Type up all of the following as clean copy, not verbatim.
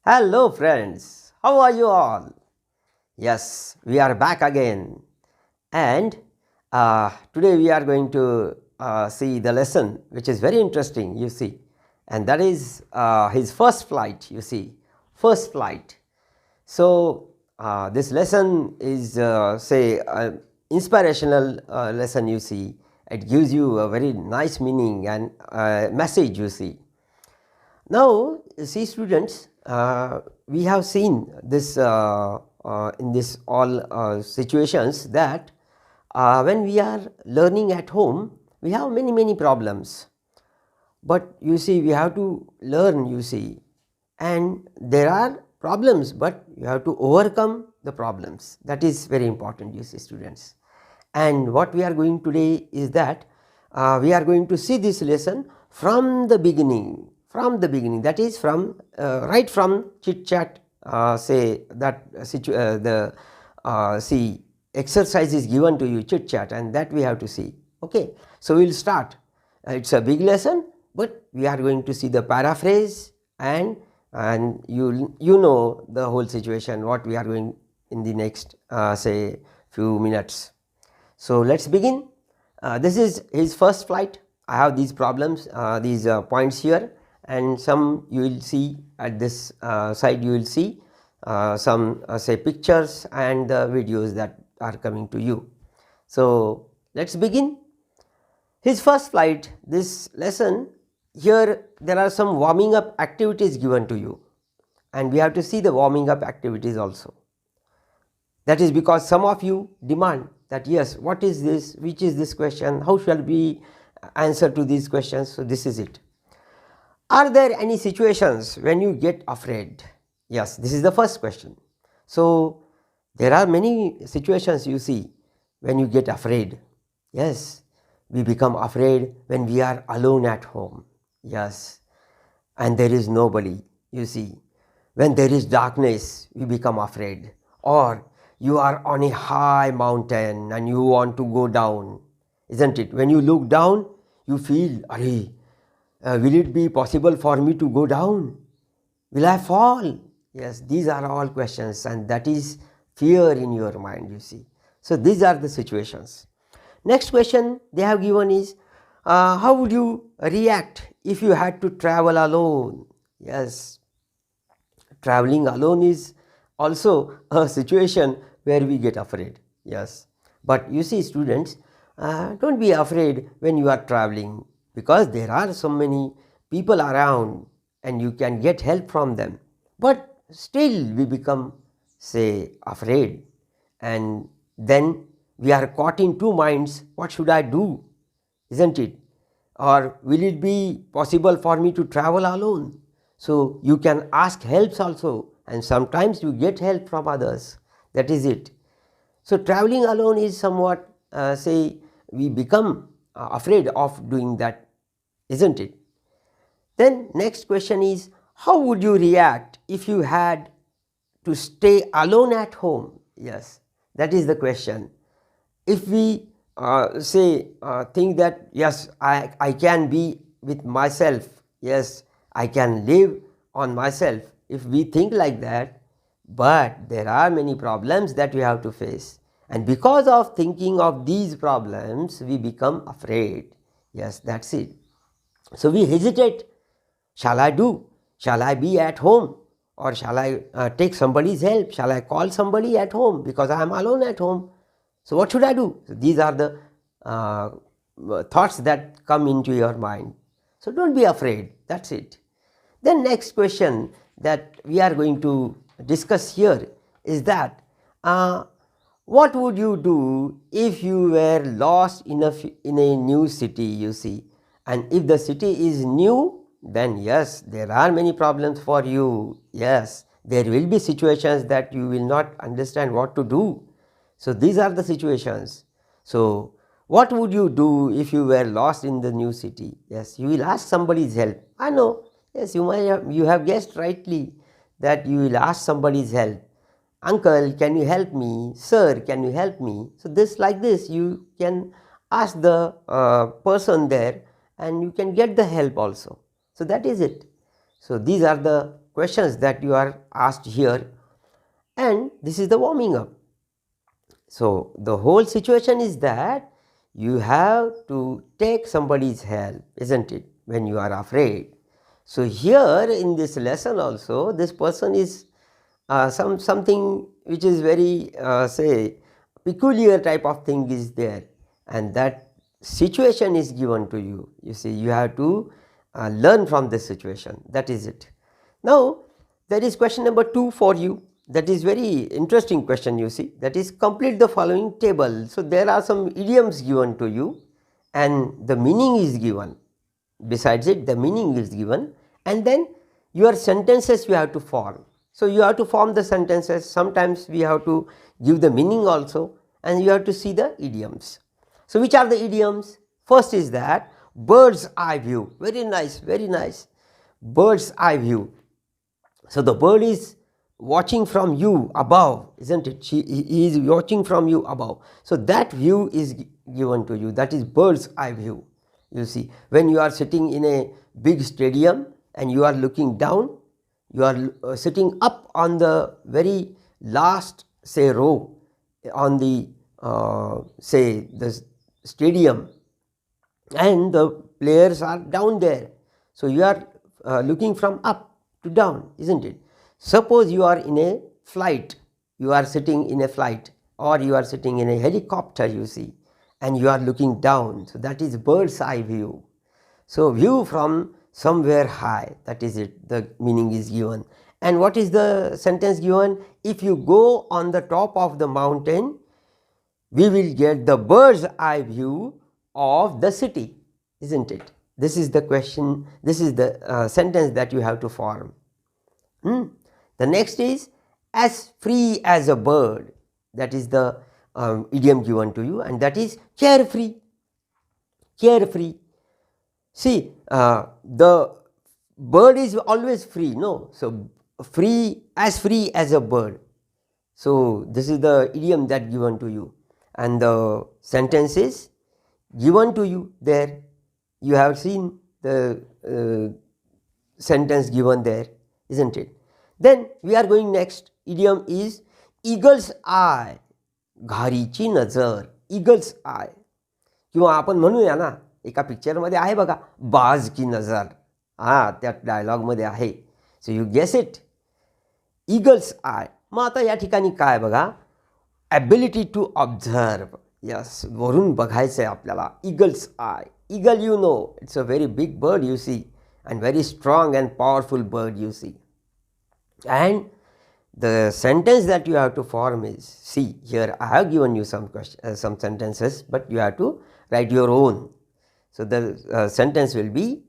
Hello friends, how are you all? Yes, we are back again and today we are going to see the lesson which is very interesting, you see, and that is his first flight, you see, first flight. So this lesson is say inspirational lesson, you see. It gives you a very nice meaning and message, you see. Now, see students, we have seen this in this all situations that when we are learning at home, we have many problems. But you see, we have to learn, you see, and there are problems, but you have to overcome the problems. That is very important, you see students. And what we are going today is that we are going to see this lesson from the beginning, that is from right from chit chat, say that see exercise is given to you, chit chat, and that we have to see. Okay, so we will start. It's a big lesson, but we are going to see the paraphrase and you know the whole situation what we are going in the next say few minutes. So let's begin. This is his first flight. I have these problems, these points here, and some you will see at this side. You will see some say pictures and the videos that are coming to you. So let's begin. His first flight. This lesson here there are some warming up activities given to you, and we have to see the warming up activities also. That is because some of you demand that yes, what is this, which is this question, how shall we answer to these questions. So this is it. Are there any situations when you get afraid? Yes, this is the first question. So there are many situations you see when you get afraid. Yes, we become afraid when we are alone at home. Yes, and there is nobody, you see. When there is darkness, we become afraid. Or you are on a high mountain and you want to go down, isn't it? When you look down, you feel, will it be possible for me to go down? Will I fall? Yes, these are all questions, and that is fear in your mind, you see. So these are the situations. Next question they have given is, how would you react if you had to travel alone? Yes, traveling alone is also a situation where we get afraid. Yes, but you see students, don't be afraid when you are traveling, because there are so many people around and you can get help from them. But still we become say afraid, and then we are caught in two minds. What should I do, isn't it? Or will it be possible for me to travel alone? So you can ask helps also, and sometimes you get help from others. That is it. So traveling alone is somewhat say we become afraid of doing that, isn't it? Then next question is, how would you react if you had to stay alone at home? Yes, that is the question. If we say think that yes, I can be with myself, yes, I can live on myself, if we think like that, but there are many problems that we have to face, and because of thinking of these problems we become afraid. Yes, that's it. So we hesitate. Shall I do? Shall I be at home? Or shall I take somebody's help? Shall I call somebody at home because I am alone at home? So what should I do? So these are the thoughts that come into your mind. So don't be afraid. That's it. Then next question that we are going to discuss here is that what would you do if you were lost in a new city, you see, and if the city is new, then yes, there are many problems for you. Yes, there will be situations that you will not understand what to do. So these are the situations. So what would you do if you were lost in the new city? Yes, you will ask somebody's help. I know. Yes, you have guessed rightly that you will ask somebody's help. Uncle, can you help me? Sir, can you help me? So this like this you can ask the person there, and you can get the help also. So that is it. So these are the questions that you are asked here, and this is the warming up. So the whole situation is that you have to take somebody's help, isn't it, when you are afraid. So here in this lesson also, this person is something which is very say peculiar type of thing is there, and that situation is given to you. You see, you have to learn from this situation. That is it. Now there is question number 2 for you. That is very interesting question, you see. That is, complete the following table. So there are some idioms given to you and the meaning is given. Besides it, the meaning is given, and then your sentences you have to form. So you have to form the sentences. Sometimes we have to give the meaning also, and you have to see the idioms. So which are the idioms? First is that bird's eye view. Very nice, very nice. Bird's eye view. So the bird is watching from you above, isn't it? He is watching from you above. So that view is given to you. That is bird's eye view. You see, when you are sitting in a big stadium and you are looking down, you are sitting up on the very last, say, row on the say the stadium, and the players are down there. So you are looking from up to down, isn't it? Suppose you are in a flight, you are sitting in a flight, or you are sitting in a helicopter, you see, and you are looking down. So that is bird's eye view. So view from somewhere high, that is it, the meaning is given. And what is the sentence given? If you go on the top of the mountain, we will get the bird's eye view of the city, isn't it? This is the question, this is the sentence that you have to form. The next is as free as a bird. That is the idiom given to you, and that is carefree. Carefree. See, the bird is always free, no? So free as a bird. So this is the idiom that given to you, and the sentence is given to you there. You have seen the sentence given there, isn't it? Then we are going next. Idiom is eagle's eye, घारीची नजर. eagle's eye. किंवा आपण म्हणूया ना, एका पिक्चरमध्ये आहे बघा, बाज की नजर. त्या डायलॉगमध्ये आहे. So you guess it, eagle's eye. मग आता या ठिकाणी काय बघा, ॲबिलिटी टू ऑब्झर्व. यस, वरून बघायचं आहे आपल्याला. eagle's eye. Eagle, you know, it's a very big bird, you see, and very strong and powerful bird, you see. And the sentence that you have to form is, see here I have given you some sentences, but you have to write your own. So the sentence will be,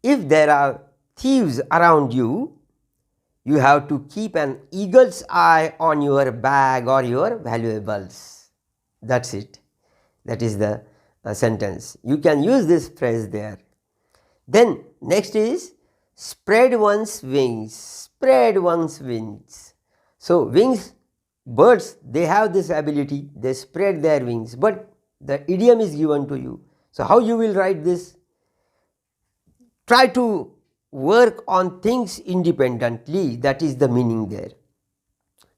if there are thieves around you, you have to keep an eagle's eye on your bag or your valuables. That's it. That is the sentence. You can use this phrase there. Then next is spread one's wings. Spread one's wings. So wings, birds, they have this ability, they spread their wings, but the idiom is given to you. So how you will write this? Try to work on things independently. That is the meaning there.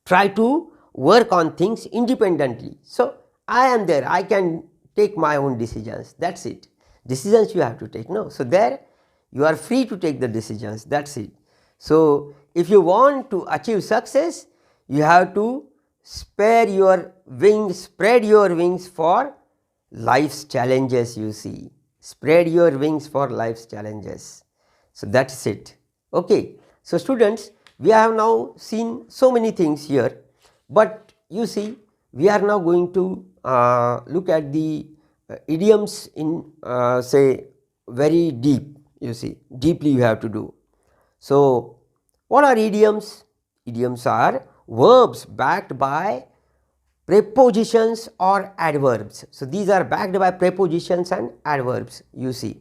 Try to work on things independently. So I am there, I can take my own decisions. That's it. Decisions you have to take. No. So there you are free to take the decisions. That's it. So if you want to achieve success, you have to spread your wings for life's challenges, you see. Spread your wings for life's challenges. So that's it. Okay. So students, we have now seen so many things here, but you see, we are now going to look at the idioms in say very deep, you see, deeply you have to do. So what are idioms? Idioms are verbs backed by prepositions or adverbs. So these are backed by prepositions and adverbs, you see.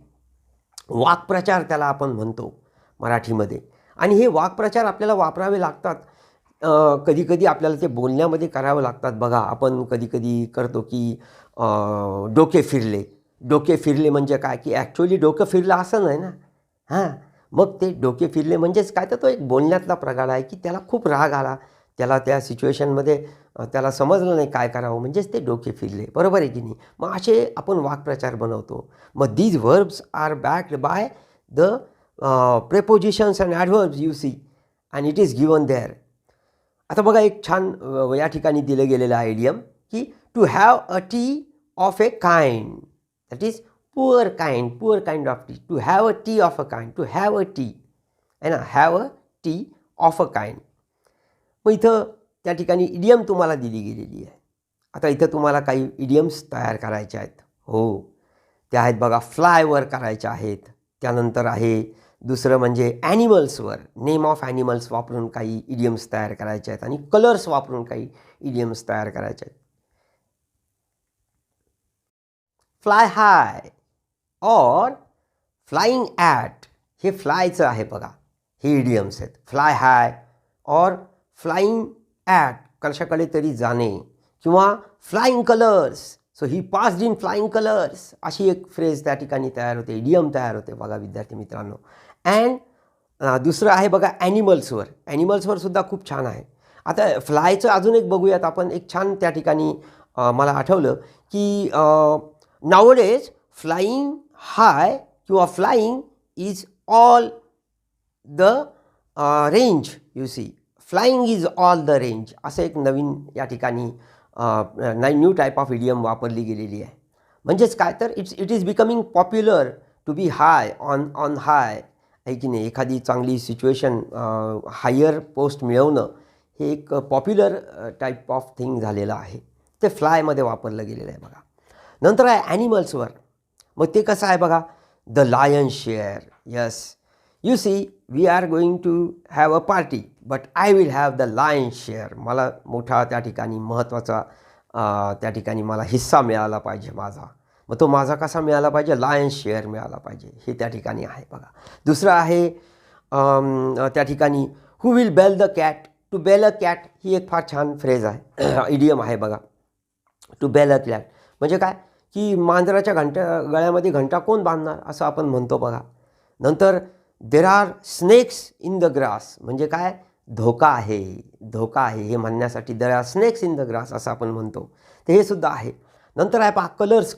वाक्प्रचार त्याला आपण म्हणतो मराठीमध्ये, आणि हे वाक्प्रचार आपल्याला वापरावे लागतात. कधी कधी आपल्याला ते बोलण्यामध्ये करावं लागतात. बघा, आपण कधी कधी करतो की डोके फिरले. डोके फिरले म्हणजे काय, की ॲक्च्युअली डोकं फिरलं असं नाही ना. मग ते डोके फिरले म्हणजेच काय, तर तो एक बोलण्यातला प्रकार आहे की त्याला खूप राग आला, त्याला त्या सिच्युएशनमध्ये त्याला समजलं नाही काय करावं, म्हणजेच ते डोके फिरले. बरोबर आहे की नाही. मग असे आपण वाक्प्रचार बनवतो. मग these verbs are backed by the prepositions and adverbs you see and it is given there. आता बघा एक छान या ठिकाणी दिलं गेलेलं आहे इडियम की to have a tea of a kind, that is poor kind of tea. To have a tea of a kind, to have a tea आहे ना, have a tea of a kind. मग इथं त्या ठिकाणी idiom तुम्हाला दिली गेलेली आहे. आता इथं तुम्हाला काही इडियम्स तयार करायचे आहेत. हो, ते आहेत बघा, फ्लायवर करायचे आहेत. त्यानंतर आहे दुसरं म्हणजे ॲनिमल्सवर, नेम ऑफ ॲनिमल्स वापरून काही इडियम्स तयार करायचे आहेत आणि कलर्स वापरून काही इडियम्स तयार करायचे आहेत. फ्लाय हाय और फ्लाइंग ॲट, हे फ्लायचं आहे बघा, हे इडियम्स आहेत. फ्लाय हाय और फ्लाइंग ॲट, कशाकडे तरी जाणे, किंवा flying colours, so he passed in flying colours, अशी एक फ्रेज त्या ठिकाणी तयार होते, इडियम तयार होते बघा विद्यार्थी मित्रांनो. अँड दुसरं आहे बघा ॲनिमल्सवर, ॲनिमल्सवर सुद्धा खूप छान आहे. आता फ्लायचं अजून एक बघूयात आपण. एक छान त्या ठिकाणी मला आठवलं की नाउडेज फ्लाइंग हाय किंवा flying is all the range, you see, flying is all the range, असं एक नवीन या ठिकाणी न्यू टाईप ऑफ इडियम वापरली गेलेली आहे. म्हणजेच काय, तर it is becoming popular to be high on high, आहे की नाही. एखादी चांगली सिच्युएशन, हायर पोस्ट मिळवणं हे एक पॉप्युलर टाईप ऑफ थिंग झालेलं आहे. ते फ्लायमध्ये वापरलं गेलेलं आहे बघा. नंतर आहे ॲनिमल्सवर. मग ते कसं आहे बघा, the lion share, yes, you see, we are going to have a party but I will have the lion share. मला मोठा त्या ठिकाणी महत्त्वाचा त्या ठिकाणी मला हिस्सा मिळाला पाहिजे माझा. मग तो माझा कसा मिळाला पाहिजे, लायन शेअर मिळाला पाहिजे, हे त्या ठिकाणी आहे बघा. दुसरं आहे त्या ठिकाणी who will bell the cat, to bell a cat, ही एक फार छान फ्रेज आहे, इडियम आहे बघा. टू बेल अ कॅट म्हणजे काय, की मांजराच्या गळ्यामध्ये घंटा कोण बांधणार, असं आपण म्हणतो बघा. नंतर there are snakes in the grass, म्हणजे काय, धोका आहे हे म्हणण्यासाठी there are snakes in the grass असं आपण म्हणतो, तर हे सुद्धा आहे. नंतर आहे पहा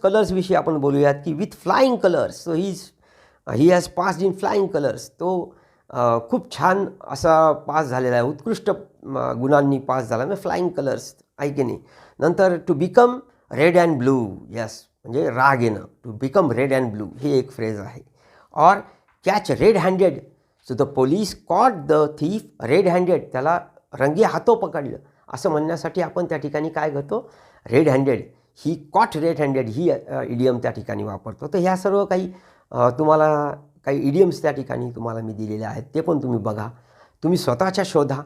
कलर्सविषयी आपण बोलूयात की with flying colours, so he has passed in flying colours. तो खूप छान असा पास झालेला आहे, उत्कृष्ट गुणांनी पास झाला म्हणजे फ्लाइंग कलर्स, आहे की नाही. नंतर to become red and blue, yes, म्हणजे राग येणं, to become red and blue, ही एक फ्रेज आहे. और catch red handed, so the police caught the thief red handed, त्याला रंगी हातो पकडलं असं म्हणण्यासाठी आपण त्या ठिकाणी काय करतो, रेड हँडेड, ही कॉट रेड हँडेड, ही इडियम त्या ठिकाणी वापरतो. तर ह्या सर्व काही तुम्हाला काही इडियम्स त्या ठिकाणी तुम्हाला मी दिलेले आहेत, ते पण तुम्ही बघा, तुम्ही स्वतःच्या शोधा.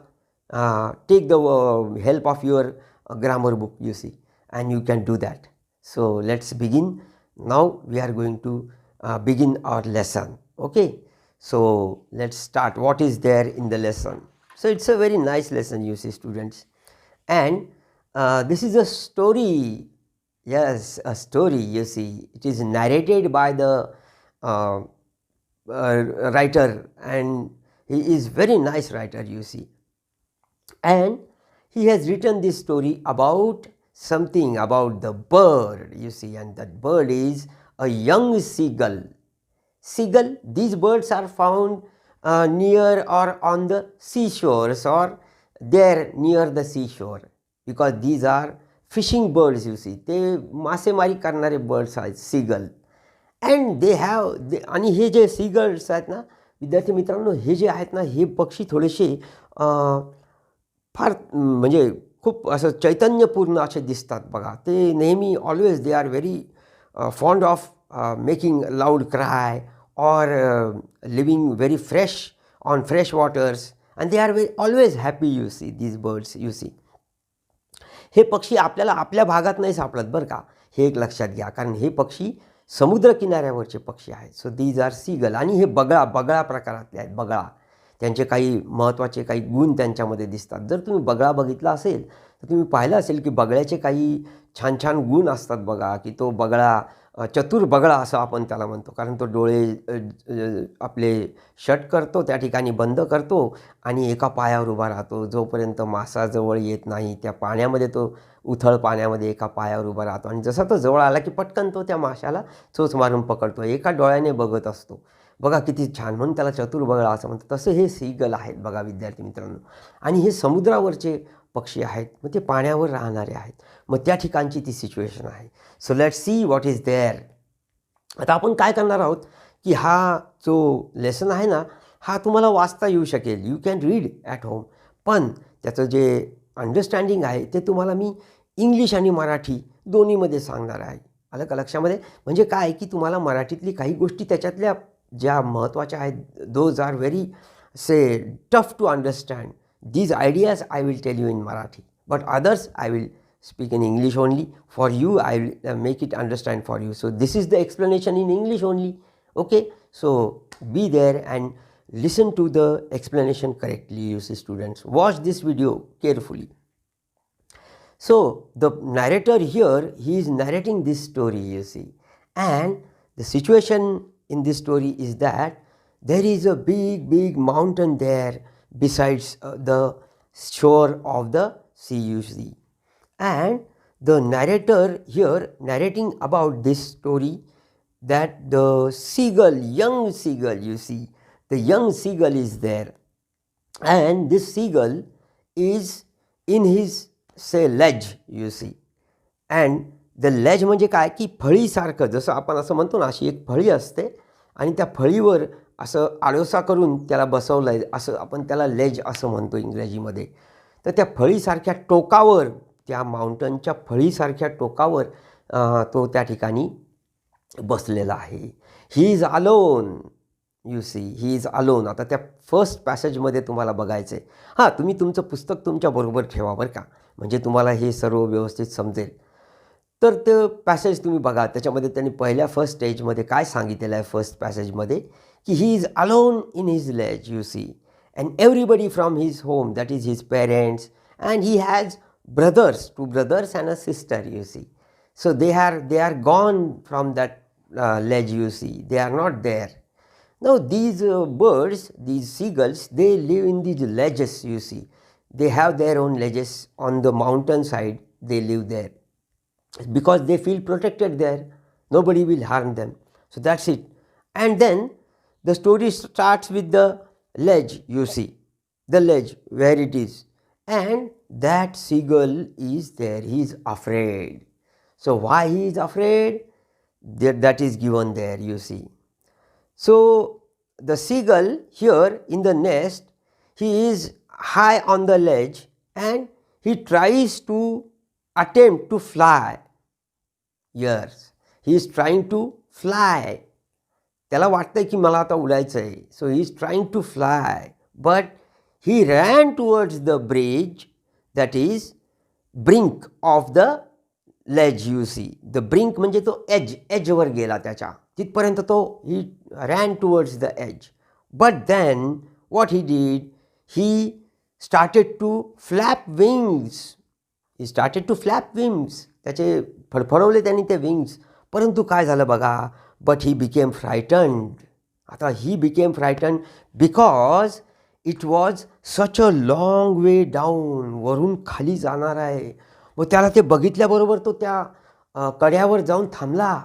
Take the help of your grammar book, you see, and you can do that. So let's begin. Now we are going to begin our lesson. Okay, so let's start. What is there in the lesson? So it's a very nice lesson, you see, students, and this is a story. Yes, a story, you see. It is narrated by the writer, and he is very nice writer, you see, and he has written this story about something about the bird, you see, and that bird is a young seagull. Seagull, these birds are found near or on the seashores, or there near the seashore, because these are fishing birds, you see. ते मासेमारी करणारे birds आहेत, seagull, and they have आणि हे जे seagulls आहेत ना विद्यार्थी मित्रांनो, हे जे आहेत ना, हे पक्षी थोडेसे फार म्हणजे खूप असं चैतन्यपूर्ण असे दिसतात बघा. ते नेहमी always they are very fond of making loud cry और living very fresh on fresh waters, and they are always happy, you see, these birds, you see. हे पक्षी आपल्याला आपल्या भागात नाही सापडत बरं का, हे एक लक्षात घ्या, कारण हे पक्षी समुद्र किनाऱ्यावरचे पक्षी आहेत. So these are seagull. आणि हे बगळा प्रकारातले आहेत, बगळा. त्यांचे काही महत्त्वाचे काही गुण त्यांच्यामध्ये दिसतात. जर तुम्ही बगळा बघितला असेल तर तुम्ही पाहिलं असेल की बगळ्याचे काही छान छान गुण असतात बघा, की तो बगळा चतुर बगळा असं आपण त्याला म्हणतो, कारण तो डोळे आपले शट करतो, त्या ठिकाणी बंद करतो आणि एका पायावर उभा राहतो. जोपर्यंत मासा जवळ येत नाही त्या पाण्यामध्ये तो उथळ पाण्यामध्ये एका पायावर उभा राहतो आणि जसा तो जवळ आला की पटकन तो त्या माशाला चोच मारून पकडतो, एका डोळ्याने बघत असतो. बघा किती छान, म्हणून त्याला चतुर बगळा असं म्हणतात. तसं हे सीगल आहेत बघा विद्यार्थी मित्रांनो, आणि हे समुद्रावरचे पक्षी आहेत, मग ते पाण्यावर राहणारे आहेत. मग त्या ठिकाणची ती सिच्युएशन आहे. So let's see what is there. आता आपण काय करणार आहोत की हा जो लेसन आहे ना, हा तुम्हाला वाचता येऊ शकेल, you can read at home, पण त्याचं जे अंडरस्टँडिंग आहे ते तुम्हाला मी इंग्लिश आणि मराठी दोन्हीमध्ये सांगणार आहे. आलं का लक्षामध्ये? म्हणजे काय की तुम्हाला मराठीतली काही गोष्टी त्याच्यातल्या ज्या महत्त्वाच्या आहेत, those are very tough to understand. These ideas I will tell you in Marathi, but others I will speak in English only. For you, I will make it understand for you. So this is the explanation in English only. Okay, so be there and listen to the explanation correctly, you see students. Watch this video carefully. So the narrator here, he is narrating this story, you see, and the situation in this story is that there is a big mountain there besides the shore of the sea, you see, and the narrator here narrating about this story, that the seagull, young seagull, you see, the young seagull is there, and this seagull is in his ledge, you see, and the ledge म्हणजे काय की फळीसारखं, जसं आपण असं म्हणतो ना, अशी एक फळी असते आणि त्या फळीवर असं आडोसा करून त्याला बसवलं आहे, असं आपण त्याला लेज असं म्हणतो इंग्रजीमध्ये. तर त्या फळीसारख्या टोकावर, त्या माउंटनच्या फळीसारख्या टोकावर तो त्या ठिकाणी बसलेला आहे. He is alone, you see, he is alone. आता त्या फर्स्ट पॅसेजमध्ये तुम्हाला बघायचं आहे. हां, तुम्ही तुमचं पुस्तक तुमच्याबरोबर ठेवा बरं का, म्हणजे तुम्हाला हे सर्व व्यवस्थित समजेल. तर ते पॅसेज तुम्ही बघा, त्याच्यामध्ये त्यांनी पहिल्या फर्स्ट स्टेजमध्ये काय सांगितलेलं आहे, फर्स्ट पॅसेजमध्ये, की he is alone in his ledge, you see, and everybody from his home, that is his parents, and he has brothers, two brothers and a sister, you see. So they are gone from that ledge, you see, they are not there. Now these birds, these seagulls, they live in these ledges, you see. They have their own ledges on the mountain side, they live there because they feel protected there, nobody will harm them. So that's it. And then the story starts with the ledge, you see, the ledge where it is, and that seagull is there, he is afraid. So why he is afraid, that is given there, you see. So the seagull here in the nest, he is high on the ledge and he tries to attempt to fly. Yes, he is trying to fly. त्याला वाटतंय की मला आता उडायचं आहे. So he is trying to fly, but he ran towards the bridge, that is brink of the ledge, you see. The brink म्हणजे तो edgeवर गेला, त्याच्या तिथपर्यंत तो he ran towards the edge. But then what he did, he started to flap wings. He started to flap wings. त्याचे फडफडवले त्यांनी ते wings. परंतु काय झालं बघा, but he became frightened. आता he became frightened because it was such a long way down. वरून खाली जाणार आहे. मग त्याला ते बघितल्याबरोबर तो त्या कड्यावर जाऊन थांबला.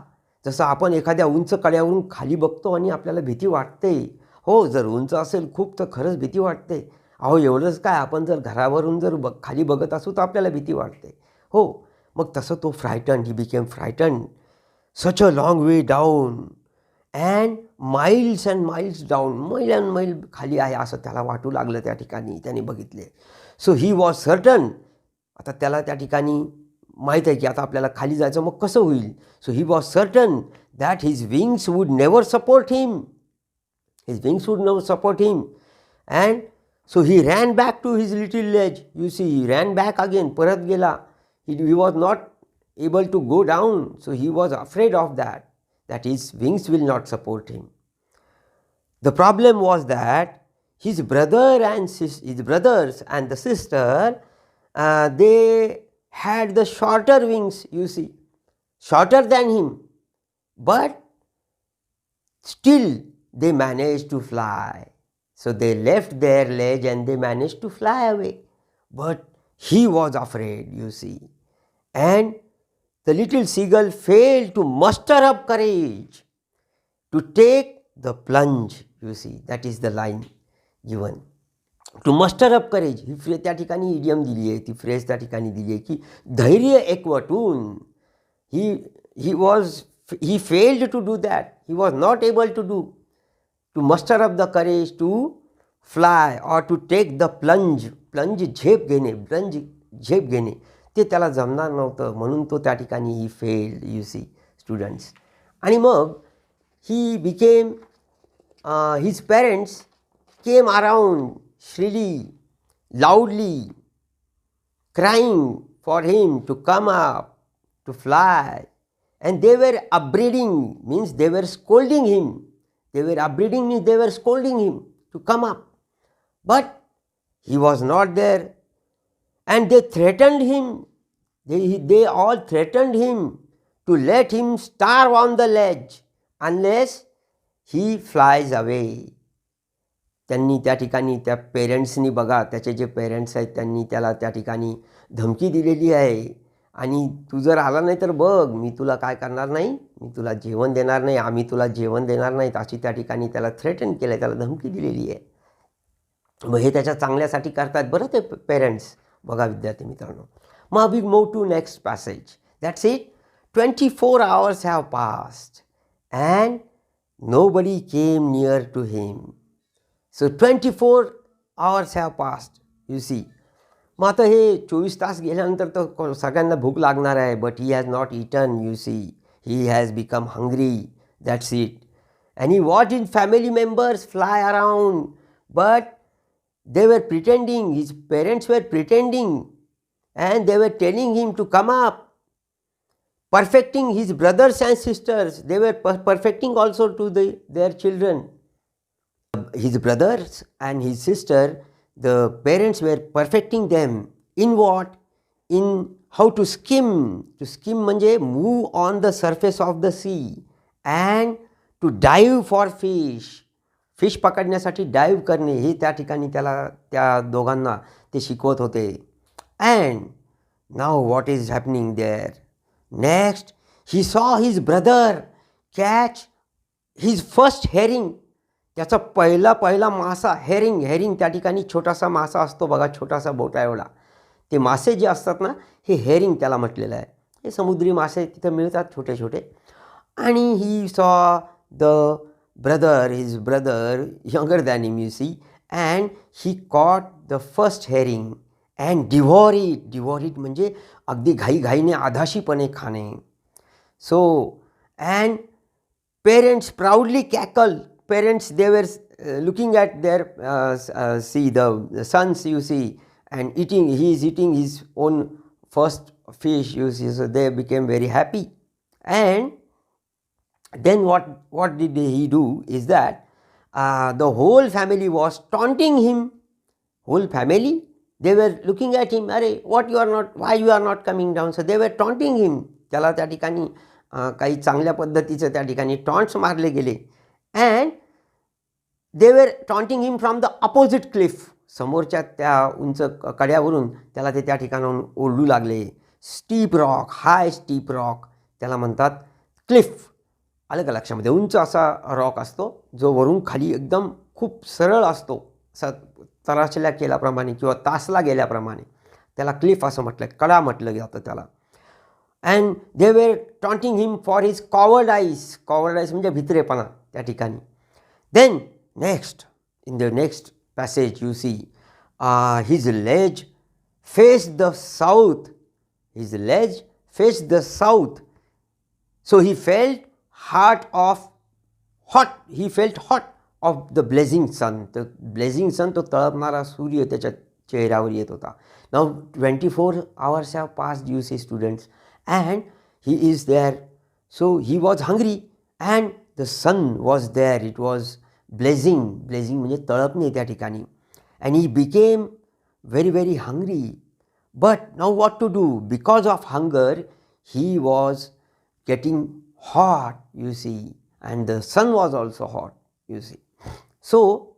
जसं आपण एखाद्या उंच कड्यावरून खाली बघतो आणि आपल्याला भीती वाटते. हो, जर उंच असेल खूप तर खरंच भीती वाटते. अहो, एवढंच काय, आपण जर घरावरून जर खाली बघत असू तर आपल्याला भीती वाटते. हो, मग तसं तो frighten, he became frighten. Such a long way down and miles and miles down, मैल अँड मैल खाली आहे असं त्याला वाटू लागलं त्या ठिकाणी, त्याने बघितले. सो ही वॉज सर्टन. आता त्याला त्या ठिकाणी माहीत आहे की आता आपल्याला खाली जायचं, मग कसं होईल. So he was certain that his wings would never support him. His wings would never support him. And so he ran back to his little ledge, you see, he ran back again, परत गेला. He was not able to go down, so he was afraid of that his wings will not support him. The problem was that his brothers and the sister, they had the shorter wings, you see, shorter than him, but still they managed to fly. So they left their ledge and they managed to fly away. But he was afraid, you see. And the little seagull failed to muster up courage to take the plunge, you see. That is the line given. To muster up courage ही phrase त्या ठिकाणी idiom दिली आहे, ती phrase त्या ठिकाणी दिली आहे की धैर्य एकवटून he failed to do that. He was not able to muster up the courage to fly or to take the plunge. Plunge झेप घेणे, प्लंज झेप घेणे ते त्याला जमणार नव्हतं, म्हणून तो त्या ठिकाणी he failed, you see students. आणि मग he became his parents came around shrilly, loudly, crying for him to come up, to fly. And they were upbraiding, means they were scolding him. They were upbraiding means they were scolding him to come up. But he was not there. And they threatened him. They all threatened him to let him starve on the ledge unless he flies away. त्यांनी त्या ठिकाणी त्या पेरेंट्सनी बघा, त्याचे जे parents आहेत त्यांनी त्याला त्या ठिकाणी धमकी दिलेली आहे. आणि तू जर आला नाही तर बघ, मी तुला काय करणार नाही, मी तुला जेवण देणार नाही, आम्ही तुला जेवण देणार नाहीत, अशी त्या ठिकाणी त्याला थ्रेटन केलं आहे, त्याला धमकी दिलेली आहे. मग हे त्याच्या चांगल्यासाठी करतात बरं ते पेरेंट्स. बघा विद्यार्थी मित्रांनो, मग we move to next passage. That's it. 24 hours have passed and nobody came near to him. So 24 hours have passed, you see. मग आता हे 24 तास गेल्यानंतर तर सगळ्यांना भूक लागणार आहे. But he has not eaten, you see. He has become hungry. That's it. And he watched family members fly around, but they were pretending, his parents were pretending, and they were telling him to come up, perfecting his brothers and sisters. They were perfecting also to their children. His brothers and his sister, the parents were perfecting them in what? In how to skim. To skim म्हणजे move on the surface of the sea and to dive for fish. Fish पकडण्यासाठी डाईव्ह करणे हे त्या ठिकाणी त्या दोघांना ते शिकवत होते. And now what is happening there next, he saw his brother catch his first herring. त्याचा पहिला मासा हेरिंग त्या ठिकाणी छोटासा मासा असतो बघा, छोटासा बोटा एवढा. ते मासे जे असतात ना, हे हेरिंग त्याला म्हटलेलं आहे. हे समुद्री मासे तिथं मिळतात छोटे छोटे. आणि he saw his brother younger than him, you see, and he caught the first herring and devour it म्हणजे अगदी घाईने आधाशीपणे खाणे. So and parents proudly cackle. Parents, they were looking at their the sons, you see, and he is eating his own first fish, you see. So they became very happy. And then what did he do is that the whole family was taunting him. Whole family, they were looking at him, why you are not coming down. So they were taunting him. त्याला त्या ठिकाणी काही चांगल्या पद्धतीचं त्या ठिकाणी taunts मारले गेले. And they were taunting him from the opposite cliff. समोरच्या त्या उंच कड्यावरून त्याला ते त्या ठिकाणाहून ओरडू लागले. स्टीप रॉक, हाय स्टीप रॉक त्याला म्हणतात. क्लिफ आलं का लक्षामध्ये? उंच असा रॉक असतो जो वरून खाली एकदम खूप सरळ असतो, तराशल्या केल्याप्रमाणे किंवा तासला गेल्याप्रमाणे त्याला क्लिफ असं म्हटलं, कडा म्हटलं जातं त्याला. And they were taunting him for his cowardice म्हणजे भित्रेपणा त्या ठिकाणी. Then next, in the next passage you see, his ledge faced the south. His ledge faced the south. So he felt hot of the blazing sun. The blazing sun, तो तळपणारा सूर्य त्याच्या चेहऱ्यावर येत होता. Now 24 hours have passed, you see students, and he is there. So he was hungry and the sun was there. It was blazing म्हणजे तळपणे त्या ठिकाणी. And he became very very hungry. But now what to do? Because of hunger, he was getting hot, you see, and the sun was also hot, you see. So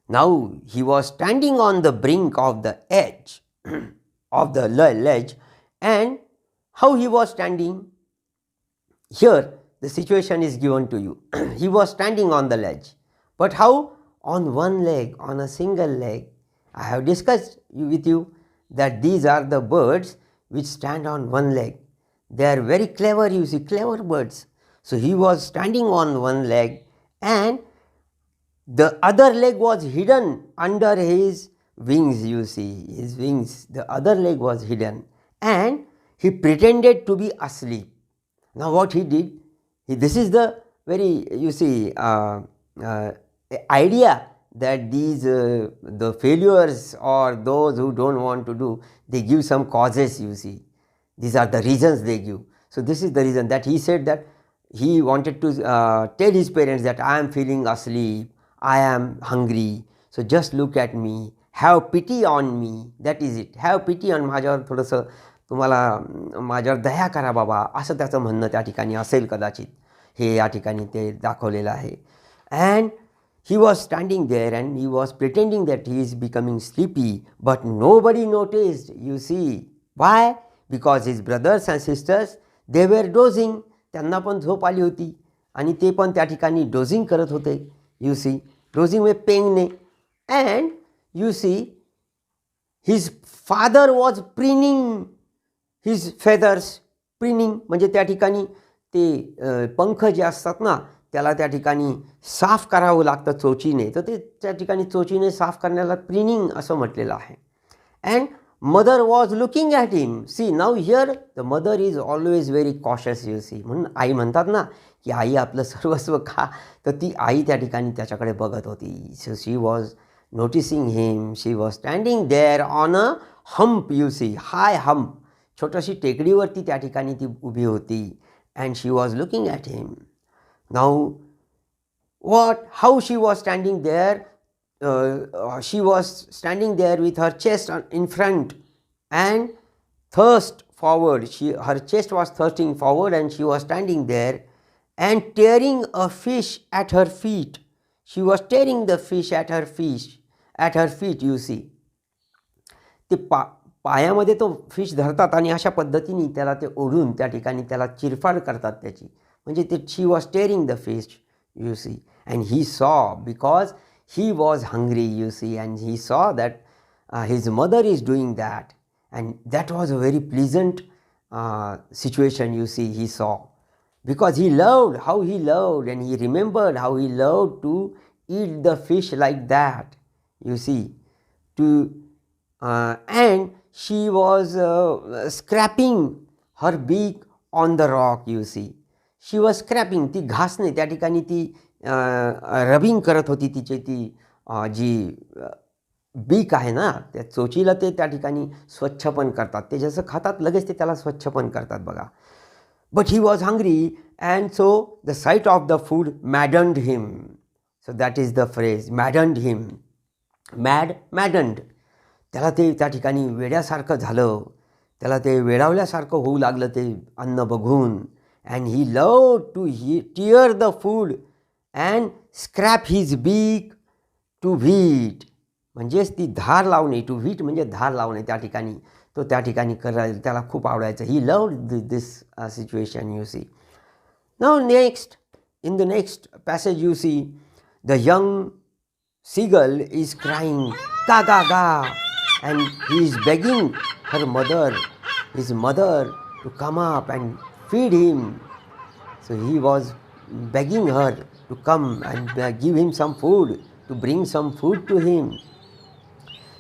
now he was standing on the brink of the edge of the ledge, and how he was standing? Here the situation is given to you. He was standing on the ledge, but how? On one leg, on a single leg. I have discussed with you that these are the birds which stand on one leg. They are very clever, you see, clever birds. So he was standing on one leg, and the other leg was hidden under his wings, you see, his wings, the other leg was hidden, and he pretended to be asleep. Now what he did, this is the very, you see, idea that these the failures or those who don't want to do, they give some causes, you see. These are the reasons they give. So this is the reason that he said that he wanted to tell his parents that I am feeling asleep, I am hungry, so just look at me, have pity on me. That is it. Have pity on माझ्यावर थोडंसं तुम्हाला माझ्यावर दया करा बाबा, असं त्याचं म्हणणं त्या ठिकाणी असेल कदाचित. हे या ठिकाणी ते दाखवलेलं आहे. And he was standing there and he was pretending that he is becoming sleepy, but nobody noticed, you see. Why? Because his brothers and sisters, they were dozing. त्यांना पण झोप आली होती आणि ते पण त्या ठिकाणी डोजिंग करत होते, you see. डोजिंग म्हणजे पेंगणे. And you see, his father was preening his feathers. प्रिनिंग म्हणजे त्या ठिकाणी ते पंख जे असतात ना, त्याला त्या ठिकाणी साफ करावं लागतं चोचीने, तर ते त्या ठिकाणी चोचीने साफ करण्याला प्रिनिंग असं म्हटलेलं आहे. And mother was looking at him. See now here the mother is always very cautious, you see. म्हणून आई म्हणतात ना की आई आपलं सर्वस्व खा, तर ती आई त्या ठिकाणी त्याच्याकडे बघत होती. So she was noticing him. She was standing there on a hump, you see, high hump. छोटीशी टेकडीवरती त्या ठिकाणी ती उभी होती. And she was looking at him. Now how she was standing there, she was standing there with her chest in front and thrust forward. Her chest was thrusting forward and she was standing there and tearing a fish at her feet. She was tearing the fish at her feet, you see. ते पायामध्ये तो fish धरतात आणि अशा पद्धतीने त्याला ते ओढून त्या ठिकाणी त्याला चिरफाड करतात त्याची. म्हणजे ते she was tearing the fish, you see, and he saw, because he was hungry, you see, and he saw that his mother is doing that, and that was a very pleasant situation, you see. He saw, because he loved, how he loved, and he remembered how he loved to eat the fish like that, you see. And she was scraping her beak on the rock, you see. She was scrapping. ती घासणे त्या ठिकाणी ती rubbing करत होती तिची ती जी beak आहे ना, त्या चोचीला ते त्या ठिकाणी स्वच्छ पण करतात. ते जसं खातात लगेच ते त्याला स्वच्छ पण करतात बघा. But he was hungry and so the sight of the food maddened him. So that is the phrase, maddened him. Maddened. त्याला ते त्या ठिकाणी वेड्यासारखं झालं, त्याला ते वेडावल्यासारखं होऊ लागलं ते अन्न बघून. And he loved to tear the food and scrap his beak to wheat. म्हणजेच ती धार लावणे, टू व्हीट म्हणजे धार लावणे त्या ठिकाणी, तो त्या ठिकाणी करायला त्याला खूप आवडायचं. He loved this situation, you see. Now next, in the next passage you see the young seagull is crying ga ga ga, and he is begging his mother to come up and feed him. So he was begging her to come and give him some food, to bring some food to him.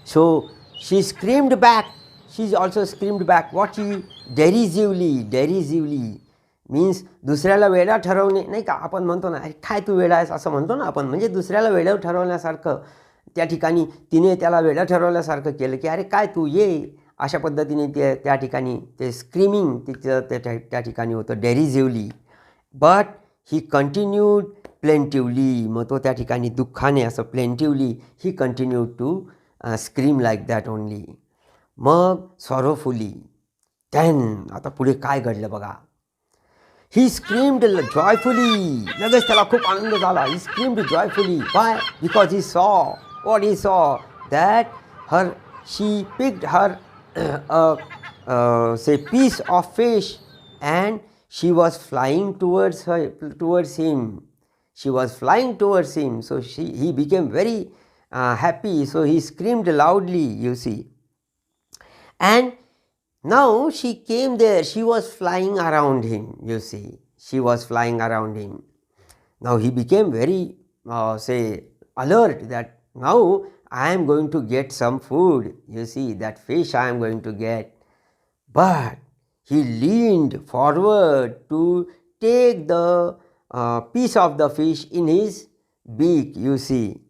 So she screamed back. She also screamed back. What she derisively means दुसऱ्याला वेडा ठरवणे, नाही का. आपण म्हणतो ना, अरे काय तू वेडा आहेस असं म्हणतो ना आपण, म्हणजे दुसऱ्याला वेडा ठरवण्यासारखं त्या ठिकाणी तिने त्याला वेडा ठरवल्यासारखं केलं की अरे काय तू ये, अशा पद्धतीने ते त्या ठिकाणी ते स्क्रीमिंग तिचं त्या ठिकाणी होतं, डेरिझिव्हली. But he continued प्लेंटिव्हली. मग तो त्या ठिकाणी दुःखाने असं plaintively he continued to scream like that only. मग सॉरोफुली. देन आता पुढे काय घडलं बघा. He screamed joyfully. लगेच त्याला खूप आनंद झाला. He screamed joyfully. Why? Because he saw. What he saw? That her she picked her say piece of fish and she was flying towards him. She was flying towards him. So he became very happy. So he screamed loudly, you see. And now she came there. She was flying around him, you see. She was flying around him. Now he became very alert that now I am going to get some food. You see, that fish I am going to get. But he leaned forward to take the piece of the fish in his beak, you see.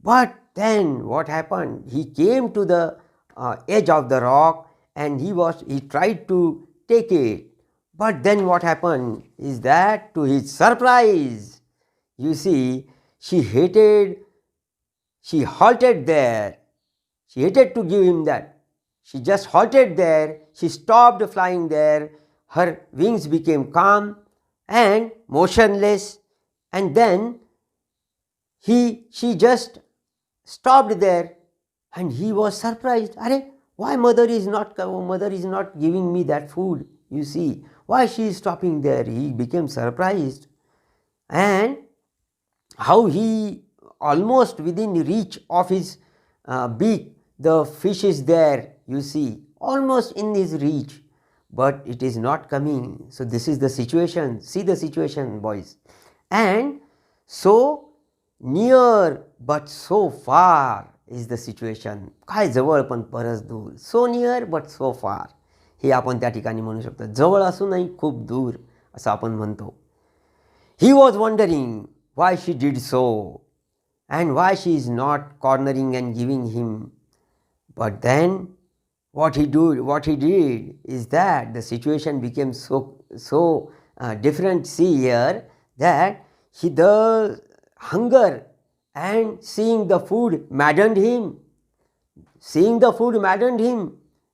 But then what happened? He came to the edge of the rock and he tried to take it. But then what happened is that, to his surprise, you see, she halted there. She hated to give him that. She just halted there. She stopped flying there. Her wings became calm and motionless. And then she just stopped there, and he was surprised. Arey, why mother is not giving me that food? You see, why she is stopping there? He became surprised. And how he almost within reach of his beak, the fish is there, you see, almost in his reach, but it is not coming. So this is the situation. See the situation, boys. And so near but so far is the situation. काय जवळ पण परस दूर. So near but so far. हे आपण त्या ठिकाणी म्हणू शकतो. जवळ असूनही खूप दूर असं आपण म्हणतो. He was wondering why she did so and why she is not cornering and giving him. But then what he did is that the situation became so different. See here that the hunger and seeing the food maddened him.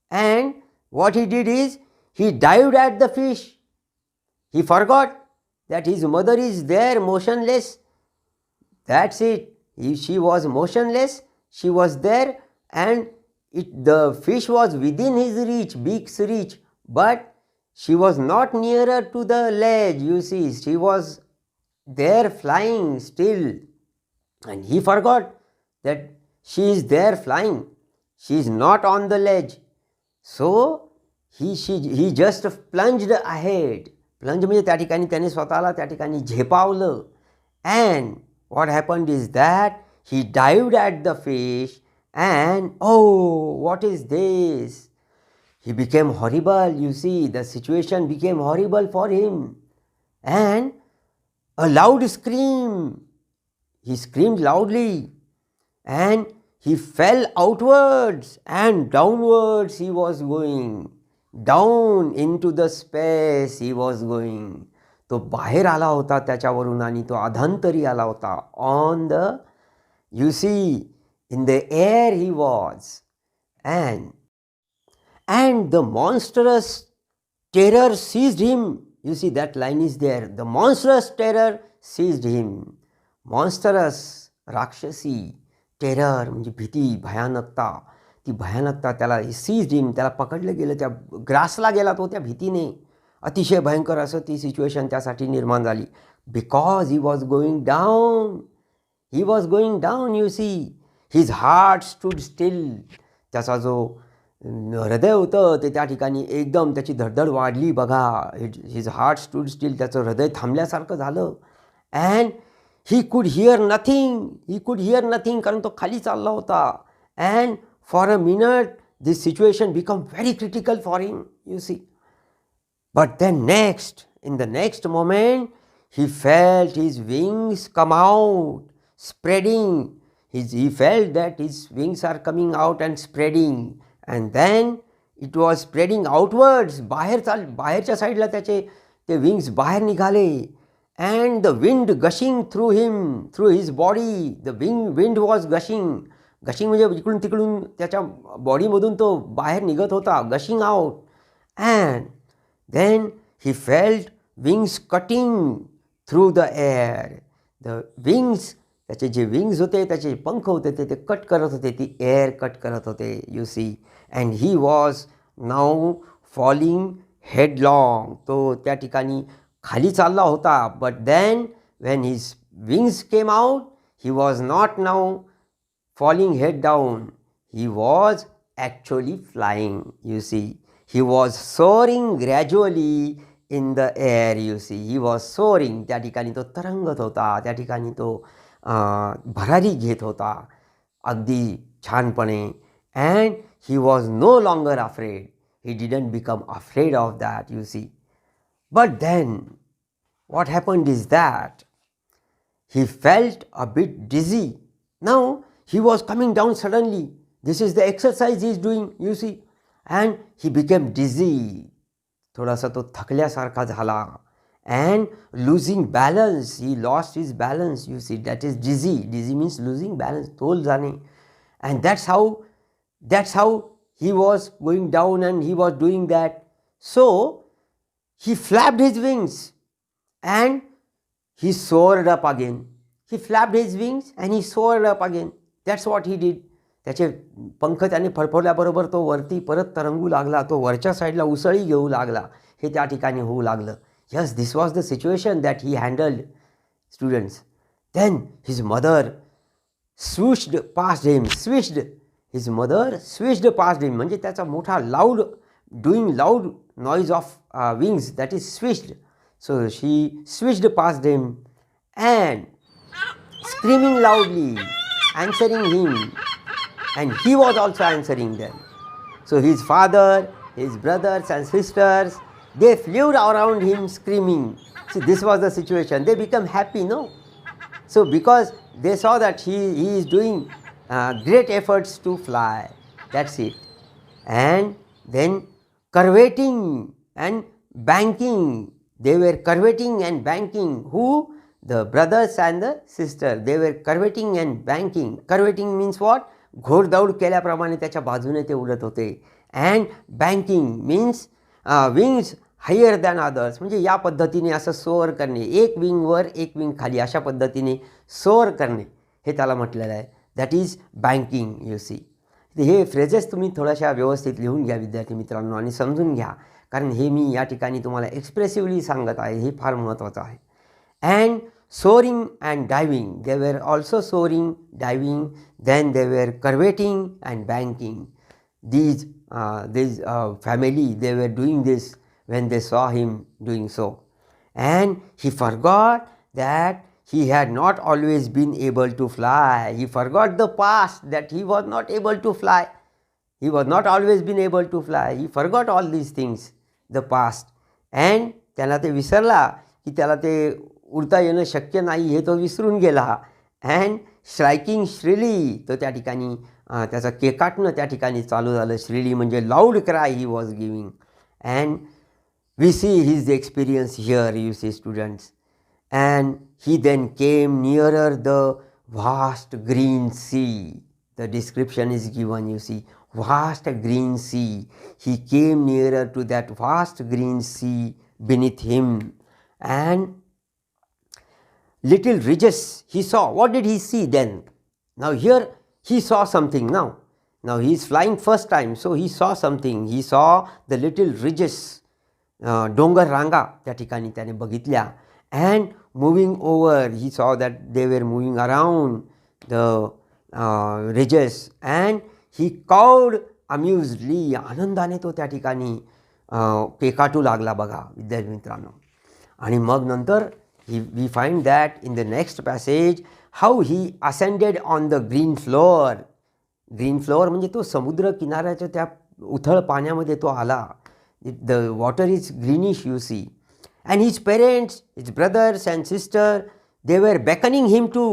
And what he did is he dived at the fish. He forgot that his mother is there motionless. That's it. She was motionless. She was there, and the fish was within his reach, beak's reach, but she was not nearer to the ledge. You see, she was there flying still, and he forgot that she is there flying. She is not on the ledge. So he just plunged ahead. Plunge म्हणजे त्या ठिकाणी त्याने स्वतःला त्या ठिकाणी झेपावलं. And what happened is that he dived at the fish, and oh, what is this? He became horrible. You see, the situation became horrible for him. And a loud scream. He screamed loudly, and he fell outwards and downwards he was going. Down into the space he was going. तो बाहेर आला होता त्याच्यावरून आणि तो अधांतरी आला होता. On the, you see, in the air he was. And the monstrous terror seized him. You see, that line is there. The monstrous terror seized him. Monstrous, राक्षसी, terror म्हणजे भीती, भयानकता. ती भयानकता त्याला seized him, त्याला पकडलं गेलं, त्या ग्रासला गेला तो त्या भीतीने. अतिशय भयंकर असं ती सिच्युएशन त्यासाठी निर्माण झाली. Because he was going down. He was going down, you see. His heart stood still. त्याचा जो हृदय होतं ते त्या ठिकाणी एकदम त्याची धडधड वाढली बघा. His heart stood still. त्याचं हृदय थांबल्यासारखं झालं. And he could hear nothing. कारण तो खाली चालला होता. And for a minute this situation became very critical for him, you see. But then in the next moment, he felt his wings come out, spreading. He felt that his wings are coming out and spreading. And then it was spreading outwards. बाहेरच्या साईडला त्याचे ते wings बाहेर निघाले. And the wind gushing through him, through his body. The wind was gushing. Gushing म्हणजे इकडून तिकडून त्याच्या बॉडीमधून तो बाहेर निघत होता, gushing out. And then he felt wings cutting through the air. The wings, त्याचे जे विंग्स होते, त्याचे पंख होते, ते कट करत होते, ती एअर कट करत होते, you see. And he was now falling headlong. तो त्या ठिकाणी खाली चालला होता. But then when his wings came out, he was not now falling head down. He was actually flying, you see. He was soaring gradually in the air, you see. He was soaring. त्या ठिकाणी तो तरंगत होता, त्या ठिकाणी तो भरारी घेत होता अगदी छानपणे. And he was no longer afraid. He didn't become afraid of that, you see. But then what happened is that he felt a bit dizzy. Now he was coming down suddenly. This is the exercise he is doing, you see. And he became dizzy. थोडासा तो थकल्यासारखा झाला. And losing balance. He lost his balance, you see. That is dizzy. Dizzy means losing balance. तोल जाणे. And that's how he was going down and he was doing that. So he flapped his wings and he soared up again. He flapped his wings and he soared up again. That's what he did. त्याचे पंख त्याने फडफडल्याबरोबर तो वरती परत तरंगू लागला, तो वरच्या साईडला उसळी घेऊ लागला. हे त्या ठिकाणी होऊ लागलं. Yes, this was the situation that he handled, students. Then his mother swished past him. His mother swished past him. म्हणजे त्याचा मोठा doing loud noise of wings, that is swished. So she swished past him and screaming loudly, answering him, and he was also answering them. So his father, his brothers and sisters, they flew around him screaming. See, this was the situation. They become happy, no? So because they saw that he is doing great efforts to fly. That's it. And then curveting and banking. They were curveting and banking. Who? The brothers and the sister. They were curveting and banking. Curveting means what? घोडदौड केल्याप्रमाणे त्याच्या बाजूने ते उडत होते. And banking means wings higher than others. म्हणजे या पद्धतीने असं सोअर करणे, एक विंग वर एक विंग खाली, अशा पद्धतीने सोअर करणे, हे त्याला म्हटलेलं आहे. That is banking, you see. हे फ्रेजेस तुम्ही थोड्याशा व्यवस्थित लिहून घ्या विद्यार्थी मित्रांनो आणि समजून घ्या, कारण हे मी या ठिकाणी तुम्हाला एक्सप्रेसिव्हली सांगत आहे, हे फार महत्त्वाचं आहे. And soaring and diving. They were also soaring, diving, then they were curveting and banking. These family, they were doing this when they saw him doing so. And he forgot that he had not always been able to fly. He forgot the past, that he was not able to fly. He was not always been able to fly. He forgot all these things, the past. And त्याला ते विसरला की त्याला ते उडता येणं शक्य नाही, हे तो विसरून गेला. अँड स्ट्रायकिंग श्रीली, तो त्या ठिकाणी त्याचा केकाटणं त्या ठिकाणी चालू झालं. श्रीली म्हणजे loud cry he was giving. And we see his experience here, you see students. And he then came nearer the vast green sea. The description is given, you see. vast green sea. He came nearer to that vast green sea beneath him, and little ridges he saw. What did he see then? Now here he saw something now. Now he is flying first time, so he saw something. He saw the little ridges, डोंगर रांगा त्या ठिकाणी त्याने बघितल्या. And moving over, he saw that they were moving around the ridges, and he cawed amusedly. आनंदाने तो त्या ठिकाणी केकाटू लागला बघा विद्यार्थी मित्रांनो. आणि मग नंतर we find that in the next passage how he ascended on the green floor. Green floor म्हणजे तो समुद्र किनाऱ्याच्या त्या उथळ पाण्यामध्ये तो आला. The water is greenish, you see. And his parents, his brothers and sister, they were beckoning him to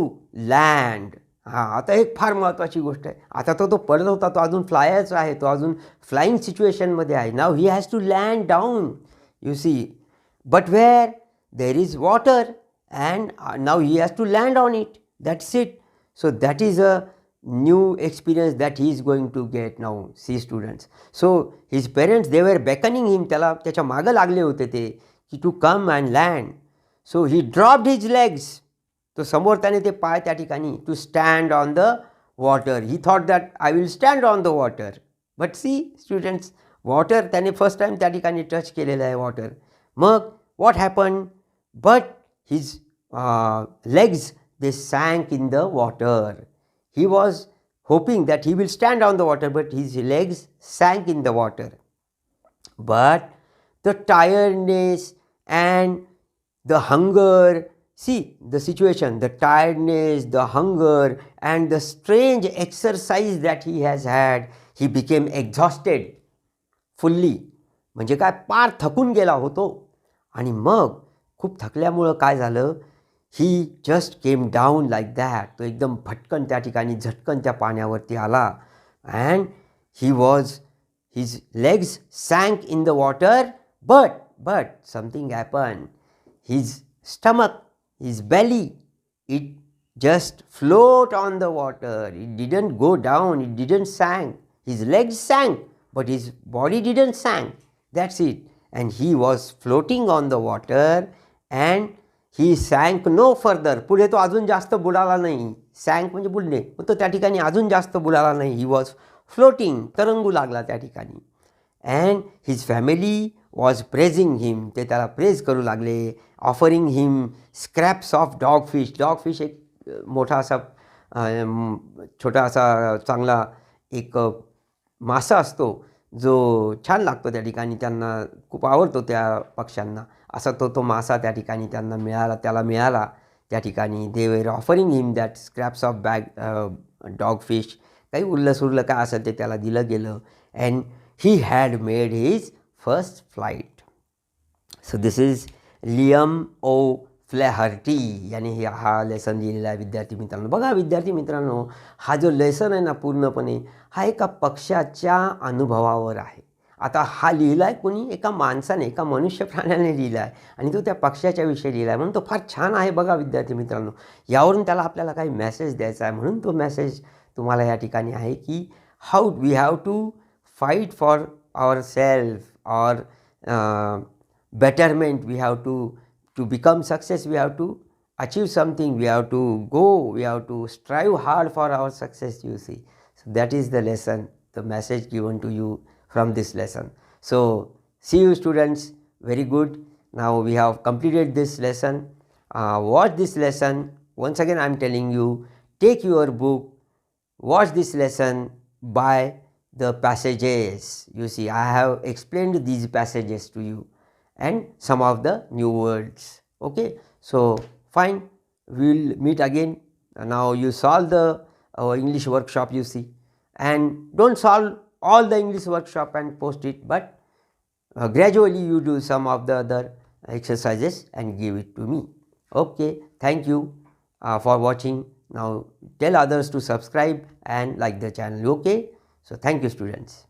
land. आता एक फार महत्त्वाची गोष्ट आहे. आता तो पडत होता, तो अजून फ्लायरच आहे, तो अजून फ्लाइंग सिच्युएशनमध्ये आहे. Now he has to land down, you see. But where there is water, and now he has to land on it. That's it. So that is new experience that he is going to get now. See students, so his parents, they were beckoning him, त्याला त्याच्या मागं लागले होते ते की to come and land. So he dropped his legs. तो समोर त्याने ते पाय त्या ठिकाणी to stand on the water. He thought that I will stand on the water. But see students, water त्याने first time त्या ठिकाणी टच केलेलं आहे water. Mug what happened? But his legs, they sank in the water. He was hoping that he will stand on the water, but his legs sank in the water. But the tiredness and the hunger, see the situation, the tiredness, the hunger and the strange exercise that he has had, he became exhausted fully. म्हणजे काय, पार थकून गेला होतो. आणि मग खूप थकल्यामुळं काय झालं, he just came down like that. तो एकदम भटकन त्या ठिकाणी झटकन त्या पाण्यावरती आला. And he was, his legs sank in the water. But something happen. His stomach, his belly, it just float on the water. It didn't go down, it didn't sank. His legs sank, but his body didn't sank. That's it. And he was floating on the water and he sank no further. पुढे तो अजून जास्त बुडाला नाही. Sank म्हणजे बुडणे. तो त्या ठिकाणी अजून जास्त बुडाला नाही. He was floating, तरंगू लागला त्या ठिकाणी. And his family was praising him. ते त्याला प्रेज करू लागले. Offering him scraps of dogfish. Dogfish एक मोठा असा छोटा असा चांगला एक मासा असतो जो छान लागतो त्या ठिकाणी. त्यांना खूप आवडतो त्या पक्ष्यांना. असा तो मासा त्या ठिकाणी त्याला मिळाला त्या ठिकाणी. They were offering him that scraps of dogfish. काही उरलं काय असेल ते त्याला दिलं गेलं. And he had made his first flight. So this is Liam O Flaherty याने हा लेसन लिहिलेला आहे विद्यार्थी मित्रांनो. बघा विद्यार्थी मित्रांनो, हा जो लेसन आहे ना पूर्णपणे हा एका पक्ष्याच्या अनुभवावर आहे. आता हा लिहिला आहे कोणी, एका माणसाने, एका मनुष्य प्राण्याने लिहिला आहे आणि तो त्या पक्ष्याच्या विषयी लिहिला आहे. म्हणून तो फार छान आहे बघा विद्यार्थी मित्रांनो. यावरून त्याला आपल्याला काही मेसेज द्यायचा आहे. म्हणून तो मेसेज तुम्हाला या ठिकाणी आहे की how we have to fight for our self or betterment. We have to become success, we have to achieve something, we have to go, we have to strive hard for our success, you see. So that is the lesson, the message given to you from this lesson. So see you students, very good. Now we have completed this lesson. Watch this lesson. Once again I am telling you, take your book, watch this lesson by the passages. You see, I have explained these passages to you and some of the new words. Okay, so fine, we will meet again. Now you solve the English workshop, you see, and don't solve all the English workshop and post it, but gradually you do some of the other exercises and give it to me. Okay, thank you for watching. Now tell others to subscribe and like the channel. Okay, so thank you students.